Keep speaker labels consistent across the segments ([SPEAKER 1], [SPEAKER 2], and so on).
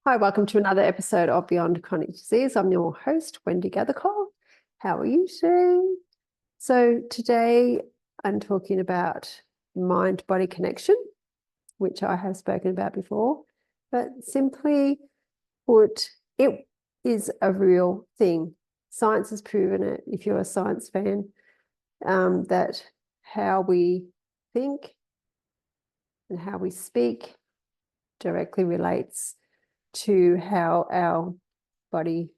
[SPEAKER 1] Hi, welcome to another episode of Beyond Chronic Disease. I'm your host, Wendy Gathercole. How are you today? So today I'm talking about mind-body connection, which I have spoken about before, but simply put, it is a real thing. Science has proven it, if you're a science fan, that how we think and how we speak directly relates to how our body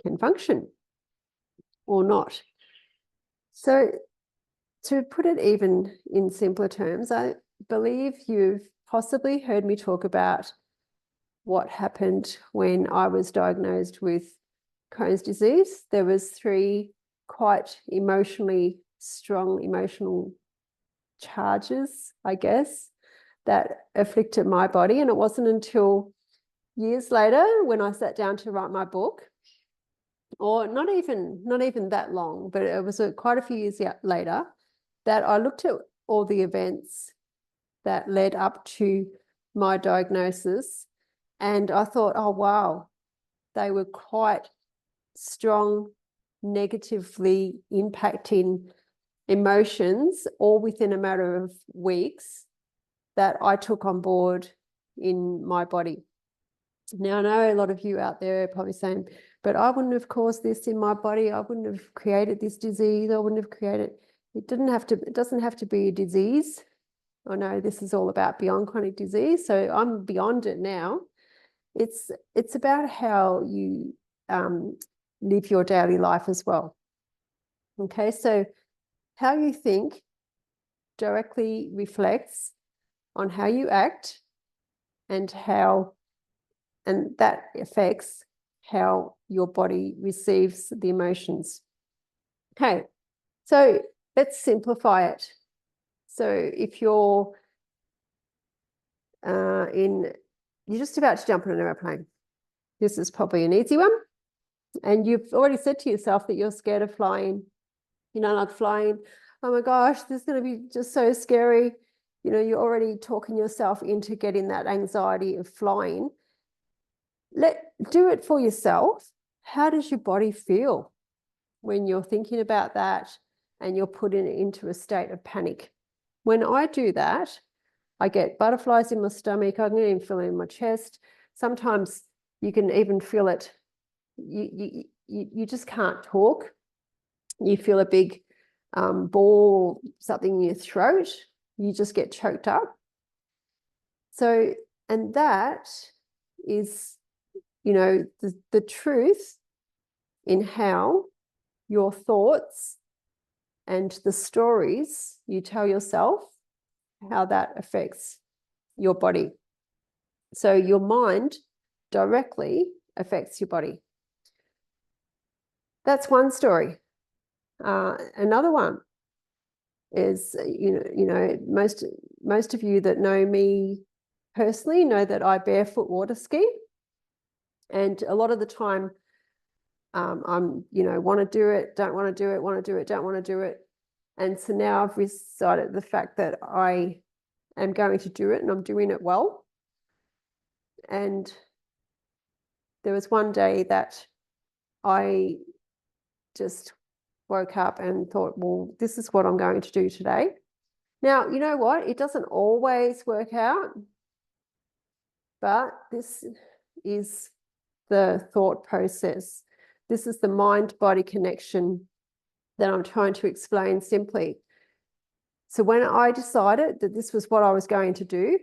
[SPEAKER 1] can function or not. So to put it even in simpler terms, I believe you've possibly heard me talk about what happened when I was diagnosed with Crohn's disease. There was 3 quite strong emotional charges, I guess, that afflicted my body. And it wasn't until years later when I sat down to write my book, or not even that long, but it was quite a few years later, that I looked at all the events that led up to my diagnosis, and I thought, oh wow, they were quite strong, negatively impacting emotions, all within a matter of weeks, that I took on board in my body. Now, I know a lot of you out there are probably saying, but I wouldn't have caused this in my body. I wouldn't have created this disease. I wouldn't have created it. It doesn't have to be a disease. I know this is all about beyond chronic disease, so I'm beyond it now. It's about how you live your daily life as well. Okay, so how you think directly reflects on how you act, and that affects how your body receives the emotions. Okay, so let's simplify it. So if you're just about to jump on an airplane, this is probably an easy one, and you've already said to yourself that you're scared of flying. You know, like flying, oh my gosh, this is going to be just so scary. You know, you're already talking yourself into getting that anxiety of flying. Do it for yourself. How does your body feel when you're thinking about that and you're put into a state of panic? When I do that, I get butterflies in my stomach. I can even feel it in my chest. Sometimes you can even feel it. You just can't talk. You feel a big ball, something in your throat. You just get choked up. So, and that is, you know, the truth in how your thoughts and the stories you tell yourself, how that affects your body. So your mind directly affects your body. That's one story. Another one is, most of you that know me personally know that I barefoot water ski. And a lot of the time, I'm, want to do it, don't want to do it, want to do it, don't want to do it. And so now I've decided the fact that I am going to do it, and I'm doing it well. And there was one day that I just woke up and thought, well, this is what I'm going to do today. Now, you know what? It doesn't always work out, but this is the thought process. This is the mind-body connection that I'm trying to explain simply. So when I decided that this was what I was going to do,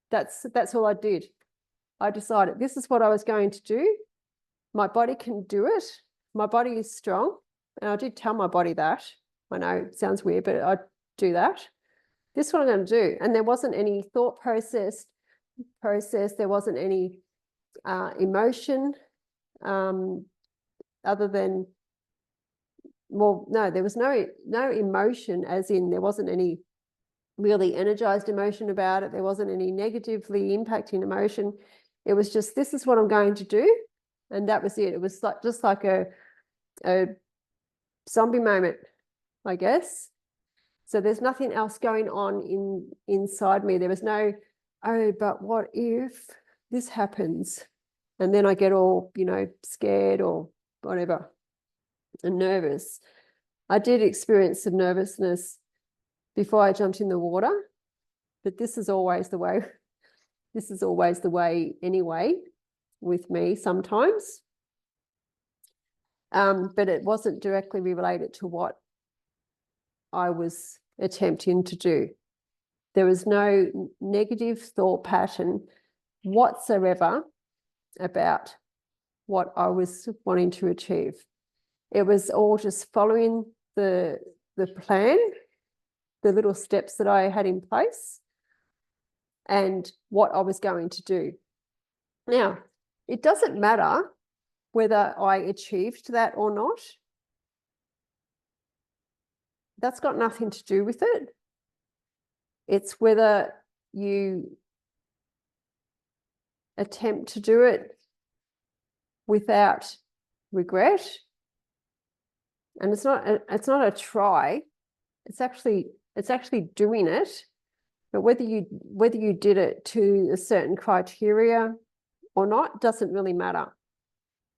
[SPEAKER 1] that's all I did. I decided this is what I was going to do. My body can do it. My body is strong. And I did tell my body that. I know it sounds weird, but I do that. This is what I'm going to do. And there wasn't any thought process. There wasn't any emotion other than, well, no, there was no emotion, as in there wasn't any really energized emotion about it. There wasn't any negatively impacting emotion. It was just, this is what I'm going to do. And that was it. It was just like a zombie moment, I guess. So there's nothing else going on inside me. There was no, oh, but what if this happens? And then I get all, scared or whatever and nervous. I did experience some nervousness before I jumped in the water, but this is always the way. This is always the way anyway with me sometimes. But it wasn't directly related to what I was attempting to do. There was no negative thought pattern whatsoever about what I was wanting to achieve. It was all just following the plan, the little steps that I had in place, and what I was going to do. Now, it doesn't matter whether I achieved that or not. That's got nothing to do with it. It's whether you attempt to do it without regret. And it's not a try. It's actually doing it. But whether you did it to a certain criteria or not doesn't really matter.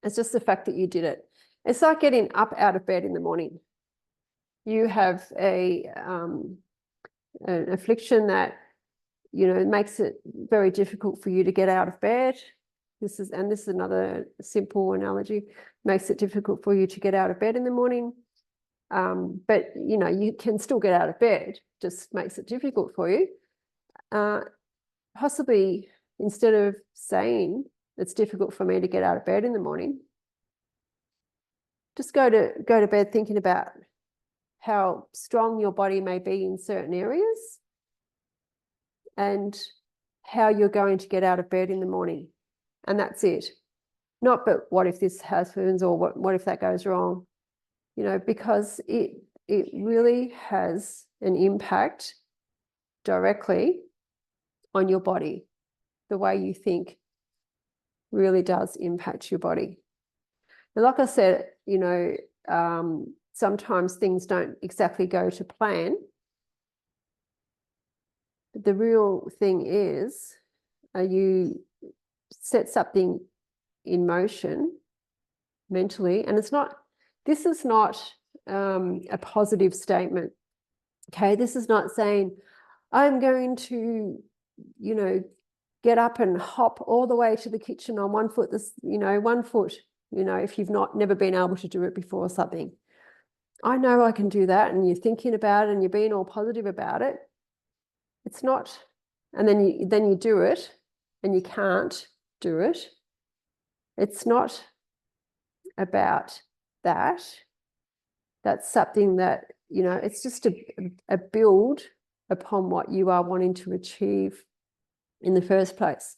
[SPEAKER 1] It's just the fact that you did it. It's like getting up out of bed in the morning. You have an affliction that makes it very difficult for you to get out of bed. This is another simple analogy. Makes it difficult for you to get out of bed in the morning. But you can still get out of bed. Just makes it difficult for you. Possibly instead of saying it's difficult for me to get out of bed in the morning, just go to bed thinking about how strong your body may be in certain areas and how you're going to get out of bed in the morning. And that's it. Not, but what if this happens, or what if that goes wrong? Because it really has an impact directly on your body. The way you think really does impact your body. And like I said, sometimes things don't exactly go to plan. But the real thing is, you set something in motion mentally, and this is not a positive statement. Okay, this is not saying I'm going to, get up and hop all the way to the kitchen on one foot. One foot. If you've never been able to do it before or something. I know I can do that, and you're thinking about it and you're being all positive about it. It's not, and then you do it and you can't do it. It's not about that. That's something that, it's just a build upon what you are wanting to achieve in the first place.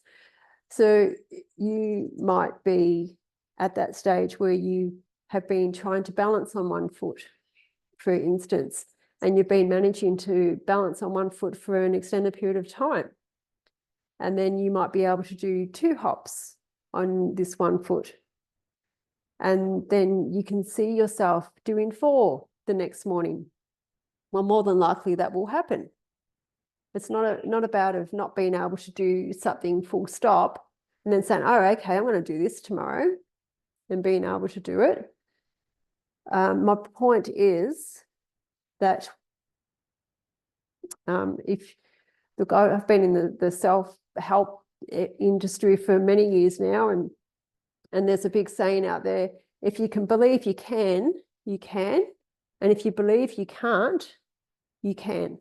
[SPEAKER 1] So you might be at that stage where you have been trying to balance on one foot, for instance, and you've been managing to balance on one foot for an extended period of time. And then you might be able to do 2 hops on this one foot. And then you can see yourself doing 4 the next morning. Well, more than likely that will happen. It's not about not being able to do something full stop and then saying, oh, okay, I'm going to do this tomorrow, and being able to do it. My point is that I've been in the self-help industry for many years now, and there's a big saying out there: if you can believe you can, you can, and if you believe you can't, you can.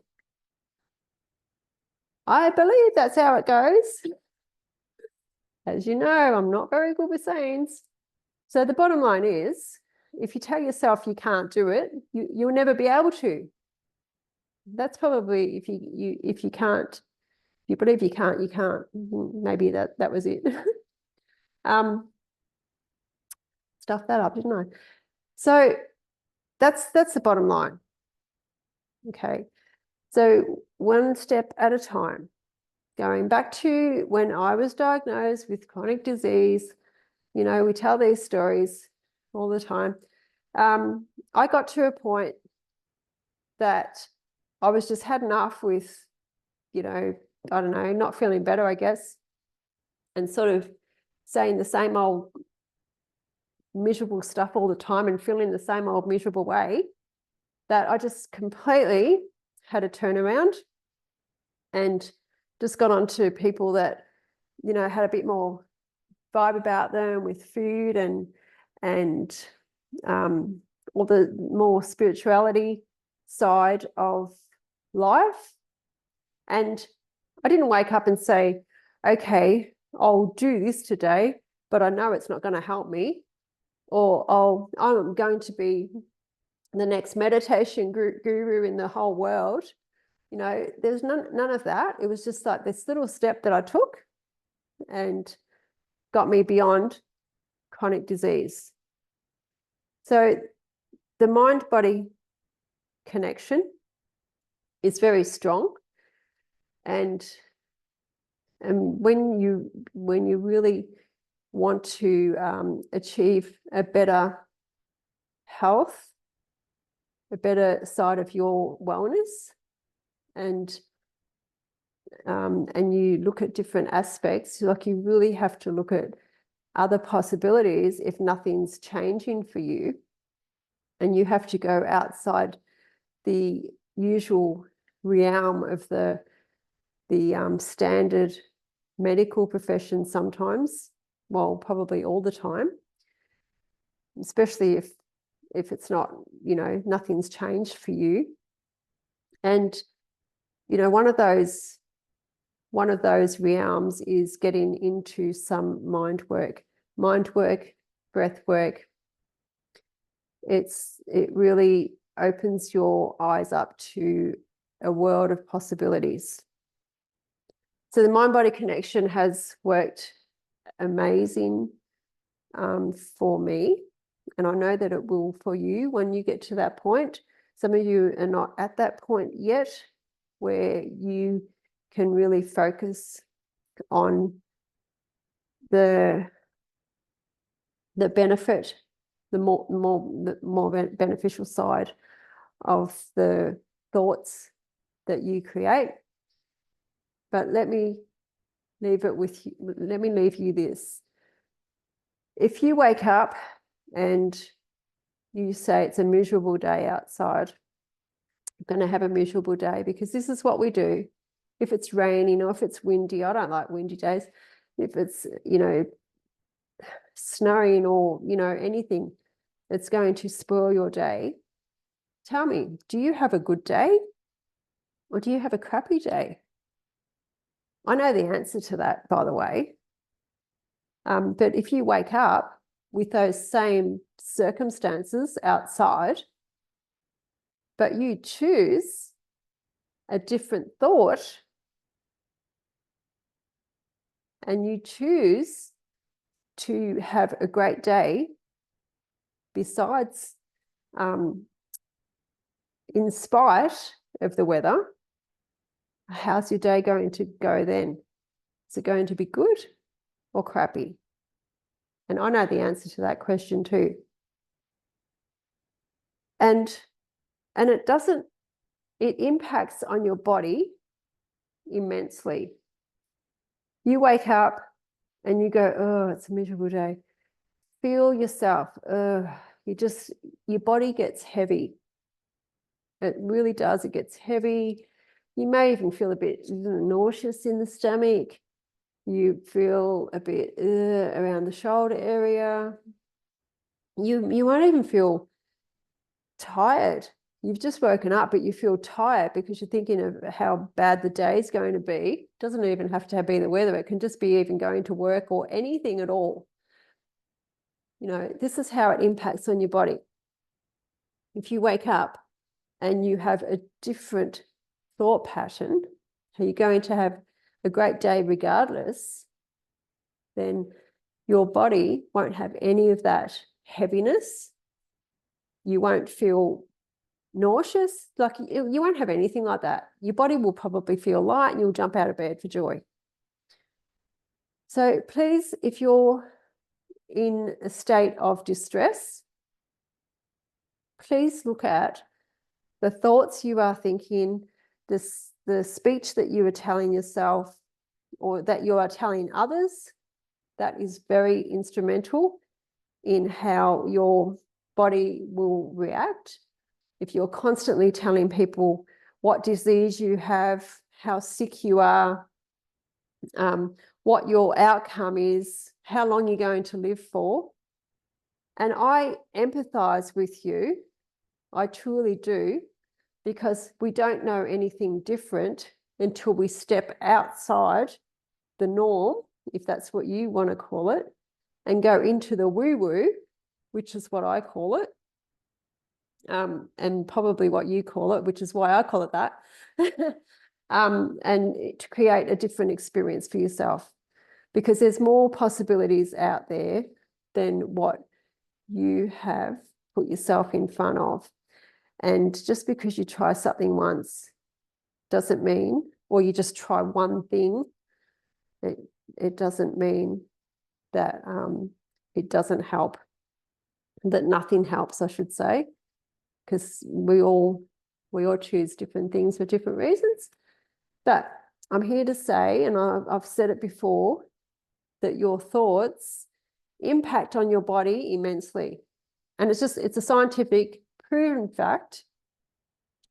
[SPEAKER 1] I believe that's how it goes. As you know, I'm not very good with sayings. So the bottom line is, if you tell yourself you can't do it, you'll never be able to. That's probably if you can't, if you believe you can't, you can't. Maybe that was it. Stuffed that up, didn't I? So that's the bottom line. Okay. So one step at a time. Going back to when I was diagnosed with chronic disease, we tell these stories all the time. I got to a point that I was just had enough with, I don't know, not feeling better, I guess, and sort of saying the same old miserable stuff all the time and feeling the same old miserable way, that I just completely had a turnaround and just got on to people that, you know, had a bit more vibe about them with food and all the more spirituality side of life. And I didn't wake up and say, okay, I'll do this today, but I know it's not going to help me, or I'm going to be the next meditation guru in the whole world. You know, there's none of that. It was just like this little step that I took and got me beyond chronic disease. So the mind-body connection is very strong, and when you really want to achieve a better health, a better side of your wellness, and you look at different aspects, like you really have to look at other possibilities if nothing's changing for you, and you have to go outside the usual realm of the standard medical profession sometimes, well, probably all the time, especially if it's not, you know, nothing's changed for you. And, you know, one of those realms is getting into some mind work, breath work. It really opens your eyes up to a world of possibilities. So the mind-body connection has worked amazing for me, and I know that it will for you when you get to that point. Some of you are not at that point yet, where you can really focus on the benefit, the more beneficial side of the thoughts that you create. But let me leave it with you. Let me leave you this. If you wake up and you say it's a miserable day outside, I'm going to have a miserable day, because this is what we do. If it's raining or if it's windy, I don't like windy days. If it's, you know, snowing or, you know, anything that's going to spoil your day, tell me, do you have a good day or do you have a crappy day? I know the answer to that, by the way. But if you wake up with those same circumstances outside, but you choose a different thought and you choose to have a great day besides, in spite of the weather, how's your day going to go then? Is it going to be good or crappy? And I know the answer to that question too. And it impacts on your body immensely. You wake up and you go, oh, it's a miserable day. Feel yourself, your body gets heavy. It really does. It gets heavy. You may even feel a bit nauseous in the stomach. You feel a bit around the shoulder area. You won't even feel tired. You've just woken up, but you feel tired because you're thinking of how bad the day is going to be. It doesn't even have to be the weather. It can just be even going to work or anything at all. You know, this is how it impacts on your body. If you wake up and you have a different thought pattern, you're going to have a great day regardless, then your body won't have any of that heaviness. You won't feel nauseous, like you won't have anything like that. Your body will probably feel light and you'll jump out of bed for joy. So please, if you're in a state of distress, please look at the thoughts you are thinking, the speech that you are telling yourself or that you are telling others, that is very instrumental in how your body will react. If you're constantly telling people what disease you have, how sick you are, what your outcome is, how long you're going to live for. And I empathize with you. I truly do, because we don't know anything different until we step outside the norm, if that's what you want to call it, and go into the woo-woo, which is what I call it, and probably what you call it, which is why I call it that, and to create a different experience for yourself, because there's more possibilities out there than what you have put yourself in front of. And just because you try something once doesn't mean, or you just try one thing, it doesn't mean that it doesn't help, that nothing helps, I should say, because we all choose different things for different reasons. But I'm here to say, and I've said it before, that your thoughts impact on your body immensely. And it's a scientific proven fact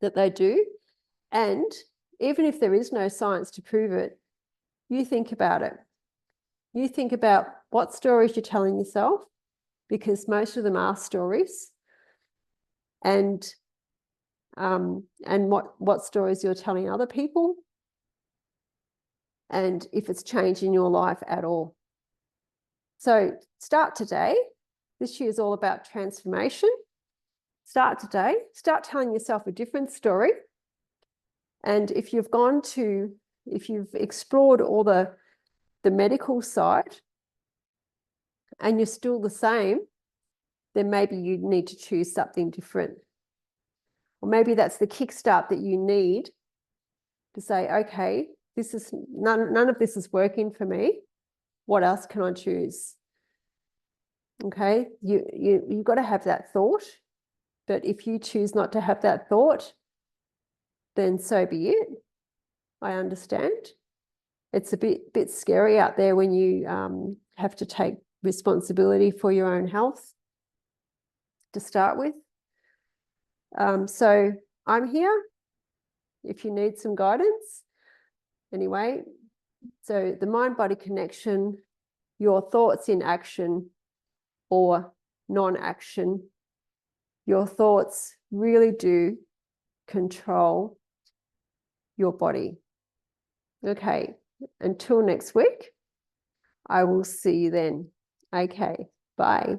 [SPEAKER 1] that they do. And even if there is no science to prove it, you think about it. You think about what stories you're telling yourself, because most of them are stories, and what stories you're telling other people, and if it's changing your life at all. So start today. This year is all about transformation. Start today. Start telling yourself a different story. And if you've explored all the medical side and you're still the same, then maybe you need to choose something different. Or maybe that's the kickstart that you need to say, okay, this is none of this is working for me. What else can I choose? Okay, you've got to have that thought. But if you choose not to have that thought, then so be it. I understand. It's a bit scary out there when you have to take responsibility for your own health to start with. So I'm here if you need some guidance. Anyway, so the mind-body connection, your thoughts in action or non-action, your thoughts really do control your body. Okay, until next week, I will see you then. Okay, bye.